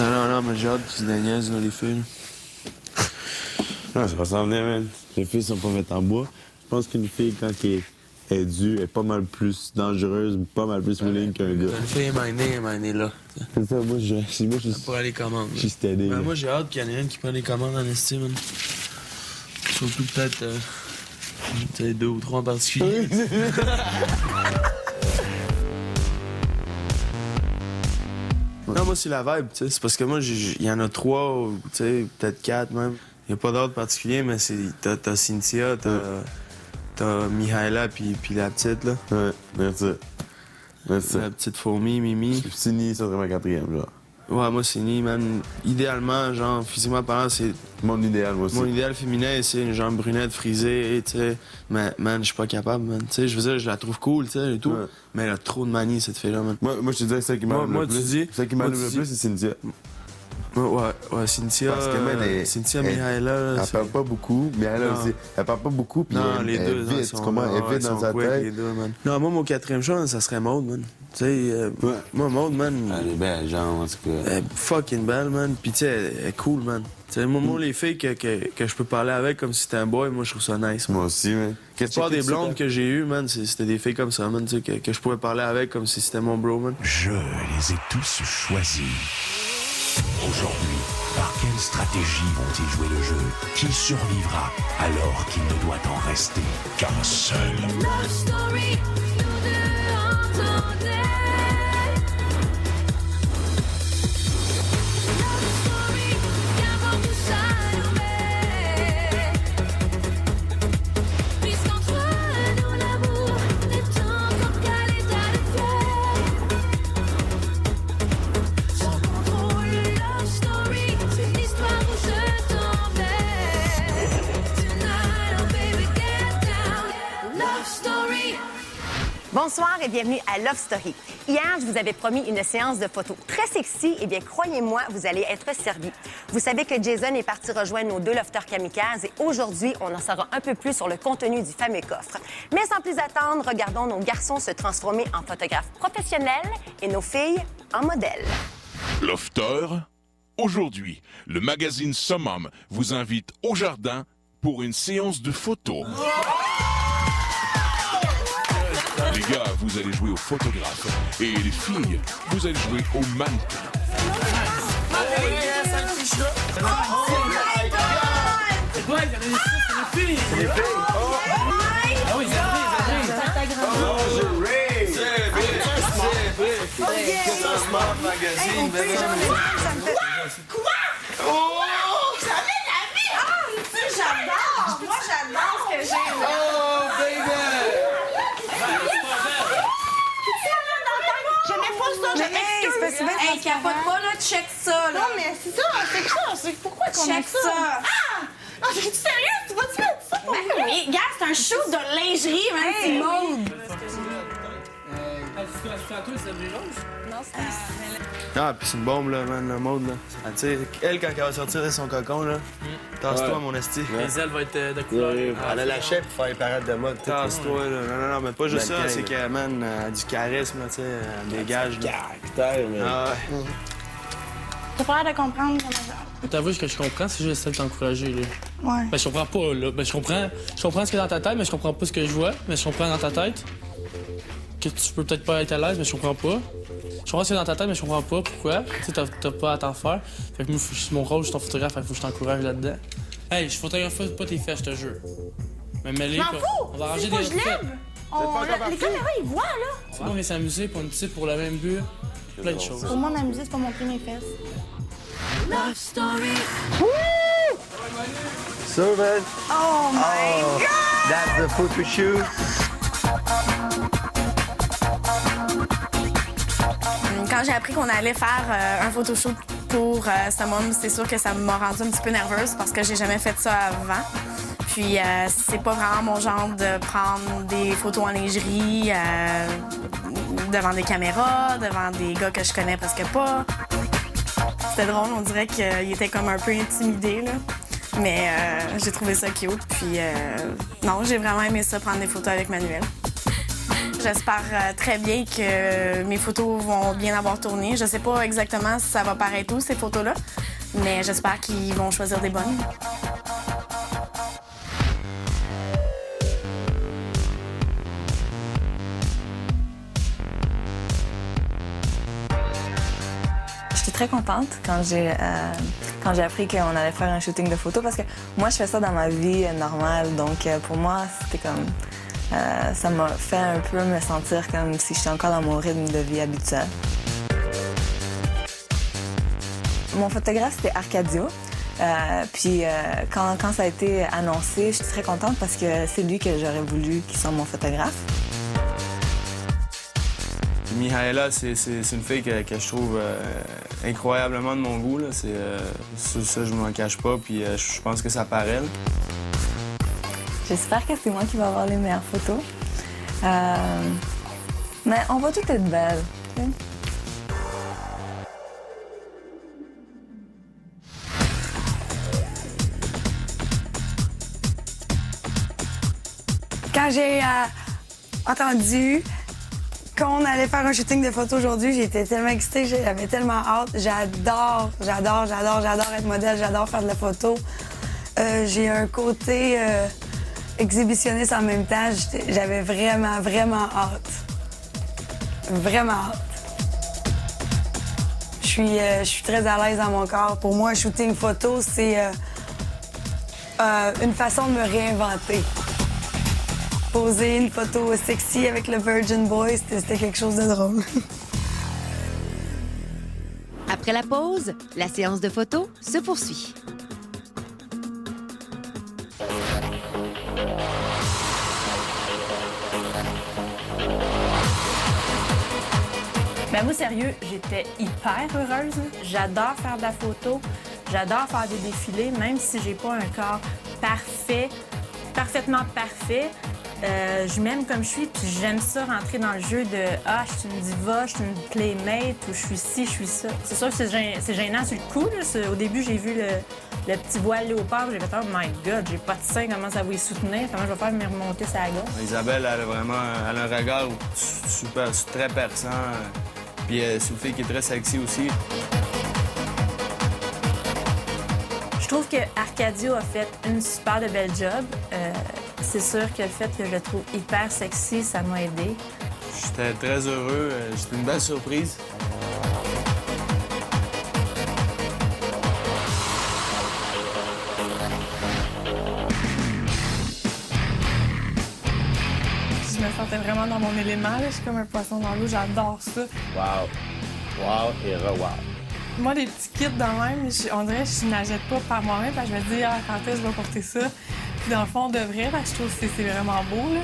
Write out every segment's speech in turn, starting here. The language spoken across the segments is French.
Non, mais j'ai hâte qu'ils se déniaisent, là, les filles. Non, ça va s'en venir, man. Les filles sont pas faites en bois. Je pense qu'une fille, quand elle est due, est pas mal plus dangereuse, pas mal plus willing qu'un gars. Une fille est née là. C'est ça, moi, je suis... Pour aller commander. Je suis steady. Ben, moi, j'ai hâte qu'il y en ait une qui prenne les commandes en estime, man. Surtout peut-être 2 ou 3 en particulier. Non, moi, c'est la vibe, tu sais. C'est parce que moi, il y en a 3, tu sais, peut-être 4 même. Il n'y a pas d'ordre particulier, mais t'as Cynthia, t'as Mihaela, puis la petite, là. Ouais, merci. Merci. La petite fourmi, Mimi. Sini, ça serait ma 4e, genre. Ouais, moi, c'est ni, man. Idéalement, genre, physiquement parlant, c'est. Mon idéal, moi aussi. Mon idéal féminin, c'est une jambe brunette frisée, tu sais. Mais, man, je suis pas capable, man. Tu sais, je veux dire, je la trouve cool, tu sais, et tout. Ouais. Mais elle a trop de manie, cette fille-là, man. Moi, je te dis, celle qui m'enlève le tu plus. dis- Celle qui moi, m'enlève tu le dis- plus, c'est Cynthia. Ouais, Cynthia. Parce que, man, Cynthia Mihaela, là. Elle parle pas beaucoup, mais elle Non. aussi. Elle parle pas beaucoup, puis Non, elle les est deux, vite, tu comprends? Elle est vite dans sa tête. Les deux, man. Non, moi, mon 4e choix, ça serait Maud, man. Tu sais, Ouais. moi, Maud, man. Elle est belle, genre, en tout cas. Elle est fucking belle, man. Puis, tu sais, elle est cool, man. Tu sais, moi, les filles que je peux parler avec comme si c'était un boy, moi, je trouve ça nice, man. Moi aussi, man. La plupart des blondes que j'ai eues, man, c'était des filles comme ça, man, tu sais, que je pouvais parler avec comme si c'était mon bro, man. Je les ai tous choisis. Aujourd'hui, par quelle stratégie vont-ils jouer le jeu? Qui survivra alors qu'il ne doit en rester qu'un seul? Love story, nous deux entendez. Love story, qu'importe où ça nous met. Puisqu'entre nous l'amour n'est encore qu'à l'état de fait. Sans contrôle, love story, c'est une histoire où je t'emmène. Tonight, oh baby, get down. Love story. Bonsoir et bienvenue à Love Story. Hier, je vous avais promis une séance de photos très sexy. Eh bien, croyez-moi, vous allez être servis. Vous savez que Jason est parti rejoindre nos 2 lofters kamikazes et aujourd'hui, on en saura un peu plus sur le contenu du fameux coffre. Mais sans plus attendre, regardons nos garçons se transformer en photographes professionnels et nos filles en modèles. Lofter, aujourd'hui, le magazine Summum vous invite au jardin pour une séance de photos. Les gars, vous allez jouer au photographe et les filles, vous allez jouer au mannequin. Moi, j'adore ce que j'ai. J'aimais pas ça, je m'excuse. Hey, capote pas, là, check ça, là. Non, mais c'est ça, c'est ça. C'est pourquoi qu'on aime ça? Ah! Non, t'es sérieux? Tu vas-tu mettre ça? Ben oui, gars, c'est un shoot de lingerie, man, c'est Maud. Ah, puis c'est une bombe, là, man, la mode, là. Ah, tu sais, elle, quand elle va sortir de son cocon, là, tasse-toi, mon esti. Les ailes vont être de couleur. Elle a la shape pour faire les parades de mode. Tasse-toi, là. Non, mais pas juste ça, Mannequin, c'est qu'elle, man, elle a du charisme, là, tu sais, elle dégage, là. Caractère, mais... Ah, ouais. T'as pas l'air de comprendre comment T'avoues que je comprends, c'est juste ça de t'encourager, là. Ouais. Ben, je comprends pas, là. Ben, je comprends ce qu'il y a dans ta tête, mais je comprends pas ce que je vois. Mais je comprends dans ta tête que tu peux peut-être pas être à l'aise, mais je comprends pas. Je comprends ce qu'il y a dans ta tête, mais je comprends pas pourquoi. Tu sais, t'as pas à t'en faire. Fait que moi, mon rôle, je suis ton photographe, fait que faut que je t'encourage là-dedans. Hey, je photographe pas tes fesses, je te jure. Mais mêlée, M'en fous! on va arranger Faut des que je lève! Les caméras, ils voient, là. C'est bon, on vient s'amuser pour une type pour le même but. Plein de choses. Pour moi, m'amuser, c'est pas montrer mes fesses. Love story. So, man. Oh my God! That's the photo shoot. Quand j'ai appris qu'on allait faire un photoshoot pour Summum, c'est sûr que ça m'a rendue un petit peu nerveuse parce que j'ai jamais fait ça avant. Puis c'est pas vraiment mon genre de prendre des photos en lingerie devant des caméras, devant des gars que je connais presque pas. C'était drôle, on dirait qu'il était comme un peu intimidé, là. Mais j'ai trouvé ça cute. Puis non, j'ai vraiment aimé ça, prendre des photos avec Manuel. J'espère très bien que mes photos vont bien avoir tourné. Je sais pas exactement si ça va paraître où, ces photos-là, mais j'espère qu'ils vont choisir des bonnes. J'étais très contente quand j'ai appris qu'on allait faire un shooting de photos parce que moi, je fais ça dans ma vie normale. Donc, pour moi, c'était comme... ça m'a fait un peu me sentir comme si j'étais encore dans mon rythme de vie habituel. Mon photographe, c'était Arcadio. Puis quand ça a été annoncé, j'étais très contente parce que c'est lui que j'aurais voulu qu'il soit mon photographe. Mihaela, c'est une fille que je trouve incroyablement de mon goût. Là. Ça, je m'en cache pas, puis je pense que ça paraît. Là. J'espère que c'est moi qui vais avoir les meilleures photos. Mais on va toutes être belles. Okay? Quand j'ai entendu qu'on allait faire un shooting de photos aujourd'hui, j'étais tellement excitée, j'avais tellement hâte. J'adore être modèle, j'adore faire de la photo. J'ai un côté exhibitionniste en même temps. J'avais vraiment hâte. Vraiment hâte. Je suis très à l'aise dans mon corps. Pour moi, un shooting photo, c'est une façon de me réinventer. Poser une photo sexy avec le Virgin Boy, c'était quelque chose de drôle. Après la pause, la séance de photos se poursuit. Mais moi, sérieux, j'étais hyper heureuse. J'adore faire de la photo. J'adore faire des défilés, même si j'ai pas un corps parfait, parfaitement parfait. Je m'aime comme je suis, puis j'aime ça rentrer dans le jeu de « Ah, je suis une diva, je suis une playmate » ou « Je suis ci, je suis ça ». C'est sûr que c'est gênant sur le coup. Là. Au début, j'ai vu le petit voile léopard, j'ai fait « Oh my God, j'ai pas de sein, comment ça va y soutenir? Comment je vais faire me remonter sa gorge? » Isabelle, elle a un regard super, très perçant. Puis c'est une fille qui est très sexy aussi. Je trouve que Arcadio a fait une super de belle job. C'est sûr que le fait que je le trouve hyper sexy, ça m'a aidé. J'étais très heureux. C'était une belle surprise. Je me sentais vraiment dans mon élément. Là. Je suis comme un poisson dans l'eau. J'adore ça. Wow et re-wow. Moi, les petits kits de même, on dirait que je n'achète pas par moi-même parce que je me dis, quand est-ce que je vais porter ça? Puis dans le fond, de vrai, parce que je trouve que c'est vraiment beau. Là.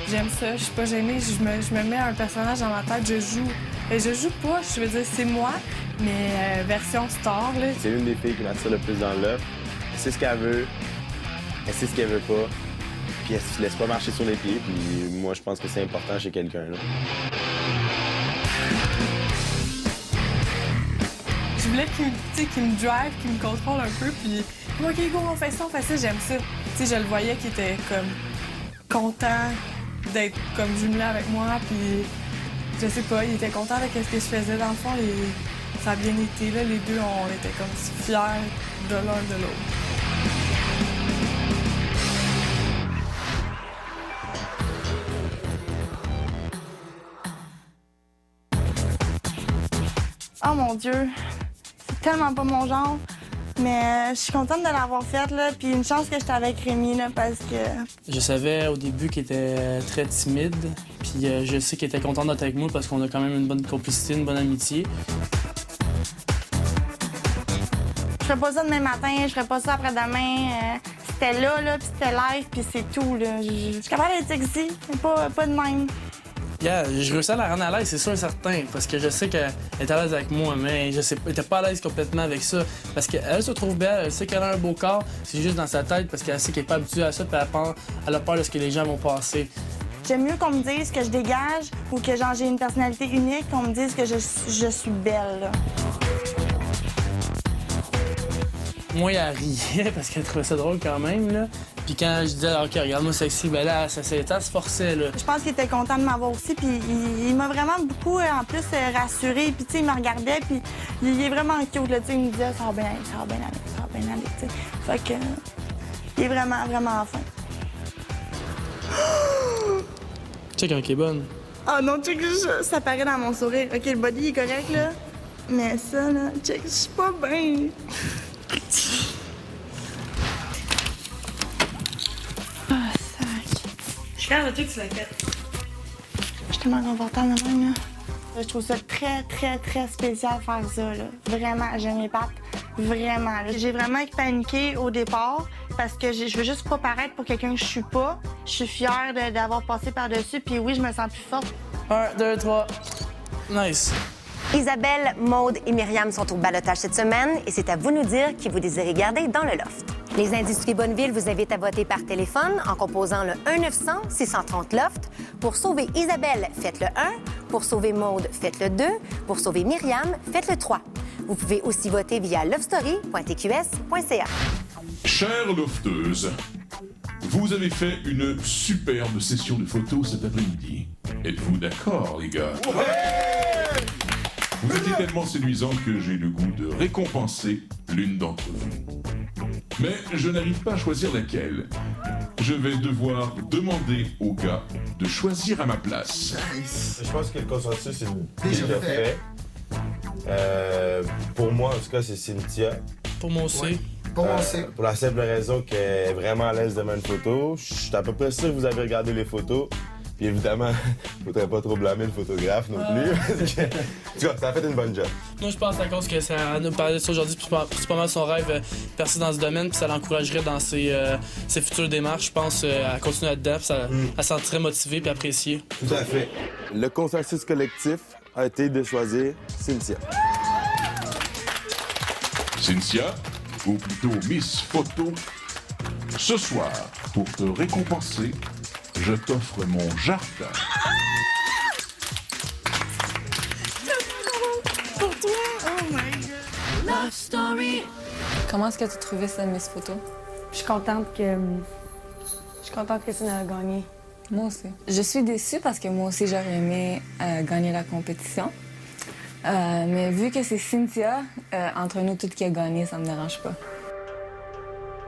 J'aime ça, je suis pas gênée, je me mets un personnage dans ma tête, je joue. Et je joue pas, je veux dire, c'est moi, mais version star. Là. C'est l'une des filles qui m'attire le plus dans l'œuvre. Elle sait ce qu'elle veut, elle sait ce qu'elle veut pas, puis elle se laisse pas marcher sur les pieds, puis moi, je pense que c'est important chez quelqu'un. Là. Je voulais qu'il me drive, qu'il me contrôle un peu, puis OK, go, on fait ça, j'aime ça. Tu sais, je le voyais qu'il était comme content d'être comme jumelé avec moi, puis je sais pas, il était content de ce que je faisais dans le fond, et ça a bien été, là, les deux, on était comme si fiers de l'un de l'autre. Oh mon Dieu, c'est tellement pas mon genre. Mais je suis contente de l'avoir faite, là. Puis une chance que j'étais avec Rémi, là, parce que... Je savais au début qu'il était très timide. Puis je sais qu'il était content d'être avec moi parce qu'on a quand même une bonne complicité, une bonne amitié. Je ferais pas ça demain matin, je ferais pas ça après-demain. C'était là, puis c'était live, puis c'est tout, là. Je suis capable d'être sexy, mais pas de même. Yeah, je réussis à la rendre à l'aise, c'est sûr et certain, parce que je sais qu'elle est à l'aise avec moi, mais je sais elle était pas à l'aise complètement avec ça. Parce qu'elle se trouve belle, elle sait qu'elle a un beau corps, c'est juste dans sa tête parce qu'elle sait qu'elle est pas habituée à ça, puis elle a peur de ce que les gens vont passer. J'aime mieux qu'on me dise que je dégage ou que genre j'ai une personnalité unique, qu'on me dise que je suis belle, là. Moi, elle riait parce qu'elle trouvait ça drôle quand même, là. Puis quand je disais, OK, regarde-moi sexy, ben là, ça se forçait, là. Je pense qu'il était content de m'avoir aussi, puis il m'a vraiment beaucoup, en plus, rassuré. Puis, tu sais, il me regardait, puis il est vraiment cute, là, tu sais, il me disait, ça va bien aller, ça va bien aller, ça va bien aller, tu sais. Fait que, il est vraiment, vraiment fin. Check quand il est bonne. Oh non, check, ça paraît dans mon sourire. OK, le body est correct, là, mais ça, là, check, je suis pas bien. Ah, sac. Je suis fière de toi que tu l'as fait. Je suis tellement confortable de même, là. Je trouve ça très, très, très spécial de faire ça, là. Vraiment, j'aime mes pattes. Vraiment. Là. J'ai vraiment paniqué au départ parce que je veux juste pas paraître pour quelqu'un que je suis pas. Je suis fière d'avoir passé par-dessus, puis oui, je me sens plus forte. 1, 2, 3. Nice. Isabelle, Maude et Myriam sont au ballottage cette semaine et c'est à vous de nous dire qui vous désirez garder dans le loft. Les Industries Bonneville vous invitent à voter par téléphone en composant le 1-900-630-LOFT. Pour sauver Isabelle, faites le 1. Pour sauver Maude, faites le 2. Pour sauver Myriam, faites le 3. Vous pouvez aussi voter via lovestory.tqs.ca. Chères lofteuses, vous avez fait une superbe session de photos cet après-midi. Êtes-vous d'accord, les gars? Vous étiez tellement séduisants que j'ai le goût de récompenser l'une d'entre vous. Mais je n'arrive pas à choisir laquelle. Je vais devoir demander aux gars de choisir à ma place. Je pense que le consensus est déjà fait. Pour moi, en tout cas, c'est Cynthia. Pour moi aussi. Pour moi aussi. Pour la simple raison qu'elle est vraiment à l'aise devant une photo. Je suis à peu près sûr que vous avez regardé les photos. Puis évidemment, il ne faudrait pas trop blâmer le photographe non plus. Parce que, en tout cas, ça a fait une bonne job. Moi, je pense à cause que ça nous parlait de ça aujourd'hui, puis c'est pas mal son rêve percer dans ce domaine, puis ça l'encouragerait dans ses futures démarches. Je pense à continuer là-dedans, puis ça elle se sentirait motivée puis appréciée. Tout à fait. Le consensus collectif a été de choisir Cynthia. Cynthia, ou plutôt Miss Photo, ce soir, pour te récompenser, je t'offre mon jardin. Pour toi, oh my God. Love Story. Comment est-ce que tu trouvais ça, Miss Photo? Je suis contente que tu a gagné. Moi aussi. Je suis déçue parce que moi aussi, j'aurais aimé gagner la compétition. Mais vu que c'est Cynthia, entre nous toutes qui a gagné, ça me dérange pas.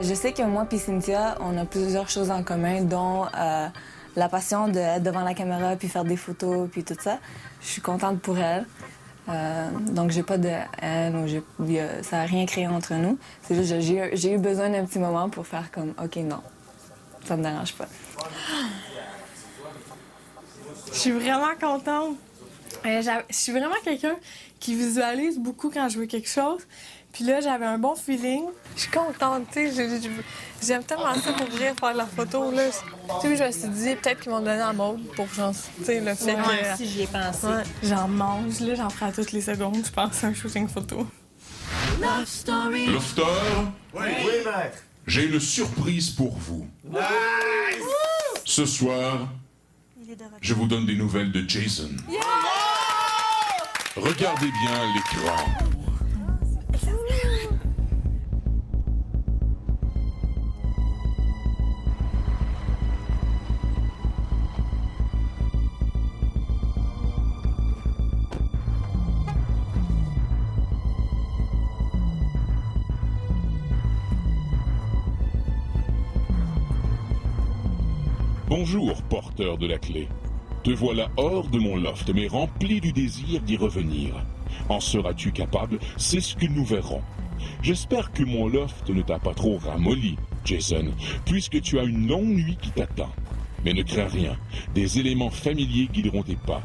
Je sais que moi et Cynthia, on a plusieurs choses en commun, dont la passion d'être devant la caméra puis faire des photos puis tout ça. Je suis contente pour elle. Donc, j'ai pas de haine ou ça n'a rien créé entre nous. C'est juste que j'ai eu besoin d'un petit moment pour faire comme, OK, non, ça me dérange pas. Je suis vraiment contente. Je suis vraiment quelqu'un qui visualise beaucoup quand je veux quelque chose. Puis là, j'avais un bon feeling. Je suis contente, tu sais. J'aime tellement ça pour vrai, faire de la photo, là. Tu sais, je me suis dit, peut-être qu'ils m'ont donné à mode pour, genre, tu sais, le fait que... si j'y ai pensé. Ouais, j'en mange, là, j'en ferai à toutes les secondes, je pense, un shooting photo. Love Story. Lofter, Oui, maître. j'ai une surprise pour vous. Nice! Ce soir, je vous donne des nouvelles de Jason. Regardez bien l'écran. Bonjour, porteur de la clé. Te voilà hors de mon loft, mais rempli du désir d'y revenir. En seras-tu capable? C'est ce que nous verrons. J'espère que mon loft ne t'a pas trop ramolli, Jason, puisque tu as une longue nuit qui t'attend. Mais ne crains rien, des éléments familiers guideront tes pas.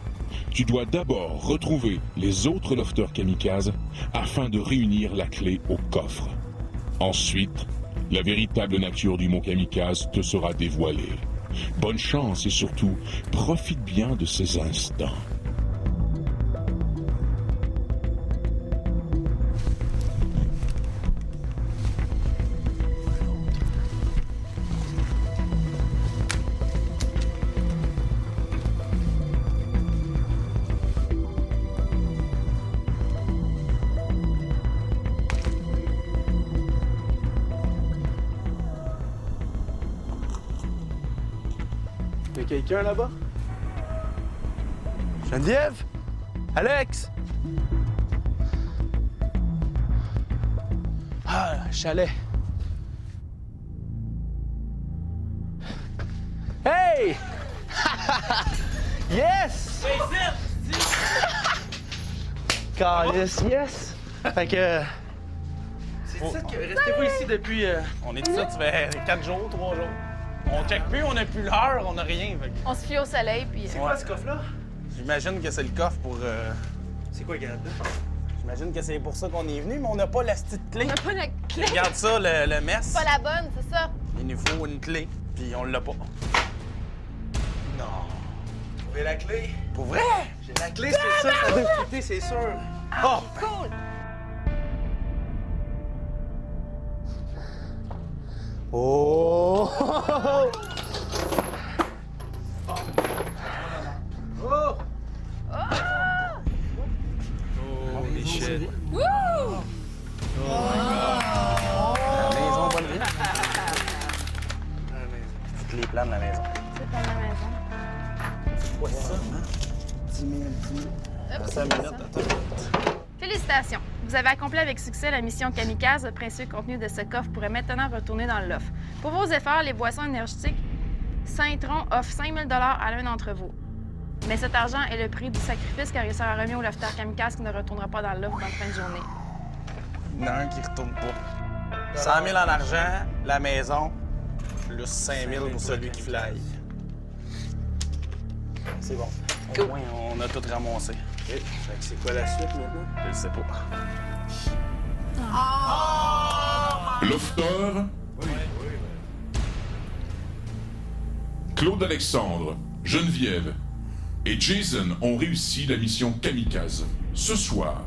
Tu dois d'abord retrouver les autres lofters kamikazes afin de réunir la clé au coffre. Ensuite, la véritable nature du mont kamikaze te sera dévoilée. Bonne chance et surtout, profite bien de ces instants. quelqu'un là-bas? Geneviève? Alex? Ah, chalet. Hey! Yes! Calice, yes! Fait que... C'est ça que... Restez-vous ici depuis... On est ça, tu fais 4 jours, 3 jours. On check plus, on n'a plus l'heure, on n'a rien. Fait que... On se fie au soleil, puis... C'est quoi ce coffre-là? J'imagine que c'est le coffre pour... C'est quoi, regarde là? J'imagine que c'est pour ça qu'on est venu, mais on n'a pas la petite clé. On n'a pas la clé. Regarde ça, le mess. Pas la bonne, c'est ça. Il nous faut une clé, puis on l'a pas. Non. Vous trouvez la clé? Pour vrai? J'ai la clé, c'est ça, ça doit quitter, c'est sûr. Oh! Cool. Oh! Oh! Holy shit. Wouh! La maison, bonne vie. Toutes les plans de la maison. C'est pas ma maison. C'est quoi ça, hein? 10 000, 10 000. 5 minutes, attends. Félicitations! Vous avez accompli avec succès la mission Kamikaze. Le précieux contenu de ce coffre pourrait maintenant retourner dans le loft. Pour vos efforts, les boissons énergétiques Saint-Tron offre 5 000 à l'un d'entre vous. Mais cet argent est le prix du sacrifice car il sera remis au lofteur Kamikaze qui ne retournera pas dans le loft dans la fin de journée. Il y en a un qui retourne pas. 100 000 en argent, la maison, plus 5 000 pour celui qui fly. C'est bon. Au moins, on a tout ramassé. Fait que c'est quoi la suite maintenant? Je le sais pas. Lofter. Claude Alexandre, Geneviève et Jason ont réussi la mission Kamikaze. Ce soir,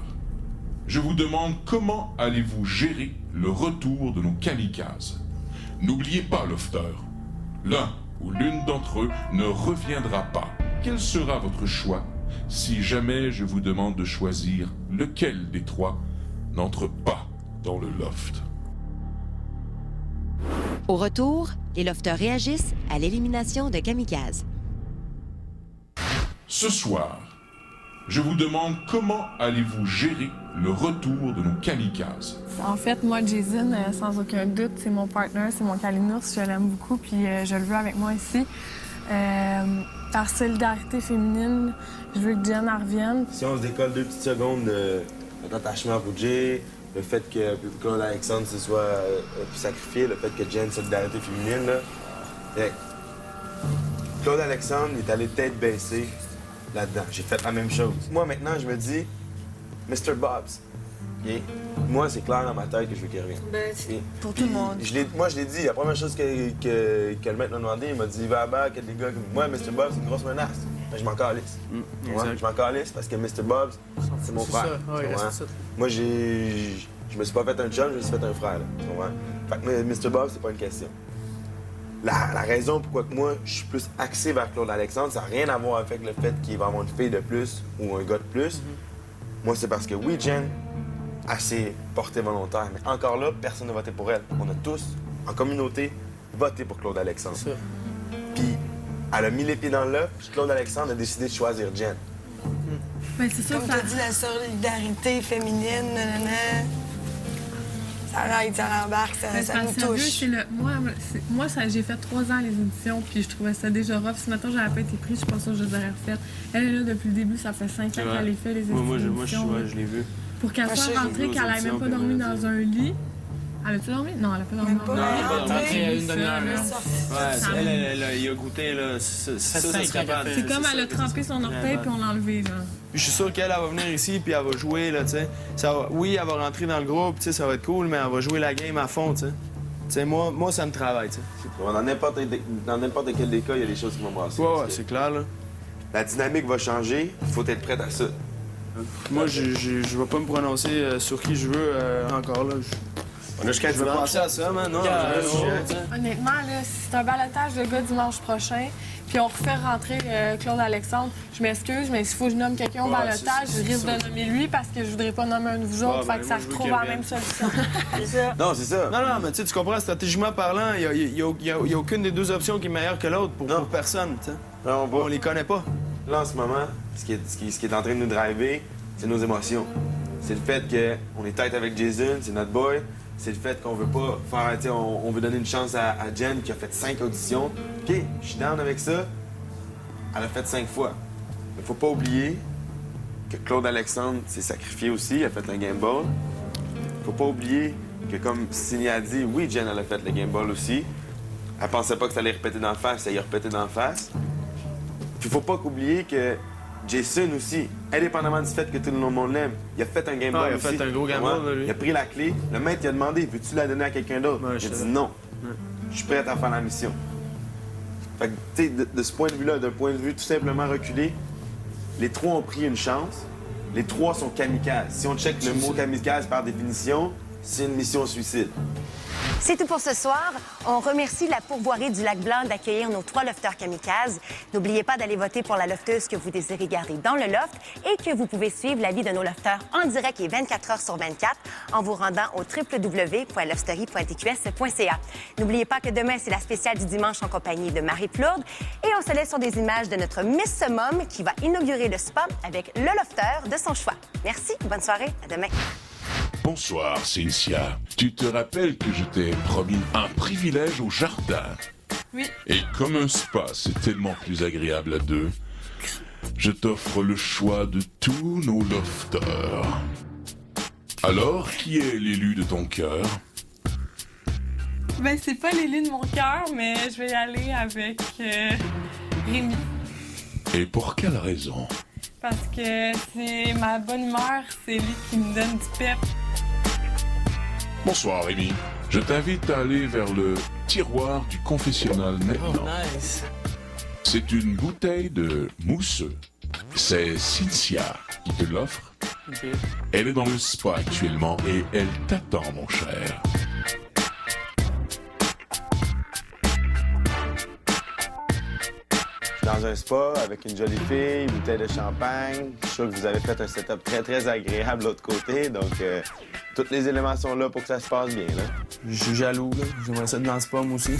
je vous demande comment allez-vous gérer le retour de nos kamikazes. N'oubliez pas, Lofter, l'un ou l'une d'entre eux ne reviendra pas. Quel sera votre choix si jamais je vous demande de choisir lequel des trois n'entre pas dans le loft? Au retour, les lofters réagissent à l'élimination de Kamikaze. Ce soir, je vous demande comment allez-vous gérer le retour de nos kamikazes. En fait, moi, Jason, sans aucun doute, c'est mon partner, c'est mon calinours. Je l'aime beaucoup, puis je le veux avec moi ici. Par solidarité féminine, je veux que Jen revienne. Si on se décolle 2 petites secondes de notre attachement pour Jay, le fait que Claude Alexandre se soit sacrifié, le fait que Jen, solidarité féminine, là. Hey. Claude Alexandre est allé tête baissée là-dedans. J'ai fait la même chose. Moi, maintenant, je me dis, Mr. Bobs. Okay? Moi, c'est clair dans ma tête que je veux qu'il revienne. Ben, Okay? pour Puis, tout le monde. Moi, je l'ai dit, la première chose que le maître m'a demandé, il m'a dit, va à bac, des gars comme moi, Mr. Bobs, c'est une grosse menace. Ben, je m'en calisse. Ouais, je m'en calisse parce que Mr. Bobs, c'est mon frère. Ça, ouais, c'est ça. Moi, je me suis pas fait un chum, je me suis fait un frère. Là, tu comprends? Fait que Mr. Bob, c'est pas une question. La raison pourquoi que moi, je suis plus axé vers Claude Alexandre, ça n'a rien à voir avec le fait qu'il va avoir une fille de plus ou un gars de plus. Moi, c'est parce que oui, Jen, elle s'est portée volontaire, mais encore là, personne n'a voté pour elle. On a tous, en communauté, voté pour Claude Alexandre. C'est ça. Puis, elle a mis les pieds dans le loft, puis Claude Alexandre a décidé de choisir Jen. Ben, c'est sûr Comme que tu as dit, la solidarité féminine, nanana. Ça arrête, ça l'embarque, ça nous touche. Moi, j'ai fait 3 ans les éditions, puis je trouvais ça déjà rough. Ce matin, j'avais pas été prise, je pense que je les aurais refaites. Elle est là depuis le début, ça fait 5 ans qu'elle les fait, les éditions. Moi, je l'ai vu. Pour qu'elle soit rentrée, qu'elle ait même pas dormi dans un lit. Elle a-tu dormi? Non, elle a pas dormi. Même pas. Non, Elle est pas rentrée, une demi-heure. Ouais, elle, il a goûté, là. Ça serait pas. C'est comme elle a trempé son orteil, puis on l'a enlevé, genre. Puis je suis sûr qu'elle va venir ici, puis elle va jouer, là, tu sais. Oui, elle va rentrer dans le groupe, tu sais, ça va être cool, mais elle va jouer la game à fond, tu sais. Tu sais, moi, ça me travaille, tu sais. Dans n'importe quel des cas, il y a des choses qui vont brasser. Ouais, c'est clair, là. La dynamique va changer, il faut être prêt à ça. Moi, je vais pas me prononcer sur qui je veux encore, là. On a jusqu'à Je veux dimanche. penser à ça, man. Non, Honnêtement, là, si c'est un balotage de gars dimanche prochain, puis on refait rentrer Claude Alexandre, je m'excuse, mais s'il faut que je nomme quelqu'un au Ouais, balotage, c'est je risque sûr. de nommer lui parce que je voudrais pas nommer un de vous autres, Ouais, fait que ben, ça moi, se je veux trouve qu'il à la revienne. même solution. C'est ça. Non, c'est ça. Non, mais tu sais, tu comprends, stratégiquement parlant, il y a aucune des deux options qui est meilleure que l'autre pour personne, tu sais. Non, On les connaît pas. Là, en ce moment, ce qui est en train de nous driver, c'est nos émotions. C'est le fait qu'on est tête avec Jason, c'est notre boy. C'est le fait qu'on veut pas faire, tu sais, on veut donner une chance à Jen qui a fait 5 auditions. OK, je suis down avec ça. Elle a fait 5 fois. Il faut pas oublier que Claude Alexandre s'est sacrifié aussi, il a fait un game ball. Faut pas oublier que, comme Cindy a dit, oui, Jen, elle a fait le game ball aussi. Elle pensait pas que ça allait répéter d'en face, ça y a répété d'en face. Puis faut pas oublier que Jason aussi, indépendamment du fait que tout le monde l'aime, il a fait un game ball il a aussi. fait un gros game Ouais. ball, là, lui. Il a pris la clé. Le maître il a demandé, veux-tu la donner à quelqu'un d'autre? Ouais, J'ai je dit sais. non. Je suis prêt à faire la mission. Fait que, tu sais, de ce point de vue-là, d'un point de vue tout simplement reculé, les trois ont pris une chance. Les trois sont kamikazes. Si on check le mot kamikaze par définition, c'est une mission suicide. C'est tout pour ce soir. On remercie la pourvoirie du Lac-Blanc d'accueillir nos 3 lofteurs kamikazes. N'oubliez pas d'aller voter pour la lofteuse que vous désirez garder dans le loft et que vous pouvez suivre la vie de nos lofteurs en direct et 24 heures sur 24 en vous rendant au www.lofterie.tqs.ca. N'oubliez pas que demain, c'est la spéciale du dimanche en compagnie de Marie Plourde et on se laisse sur des images de notre Miss Summum qui va inaugurer le spa avec le lofteur de son choix. Merci, bonne soirée, à demain. Bonsoir, Cynthia. Tu te rappelles que je t'ai promis un privilège au jardin? Oui. Et comme un spa, c'est tellement plus agréable à deux, je t'offre le choix de tous nos lofters. Alors, qui est l'élu de ton cœur? Ben, c'est pas l'élu de mon cœur, mais je vais y aller avec Rémi. Et pour quelle raison? Parce que c'est ma bonne humeur, c'est lui qui me donne du pep. Bonsoir, Rémi. Je t'invite à aller vers le tiroir du confessionnal maintenant. Nice. C'est une bouteille de mousseux. C'est Cynthia qui te l'offre. OK. Elle est dans le spa actuellement et elle t'attend, mon cher. Dans un spa avec une jolie fille, une bouteille de champagne. Je suis sûr que vous avez fait un setup très, très agréable de l'autre côté. Donc, tous les éléments sont là pour que ça se passe bien. Là. Je suis jaloux, là. J'aimerais ça être dans le spa, moi aussi.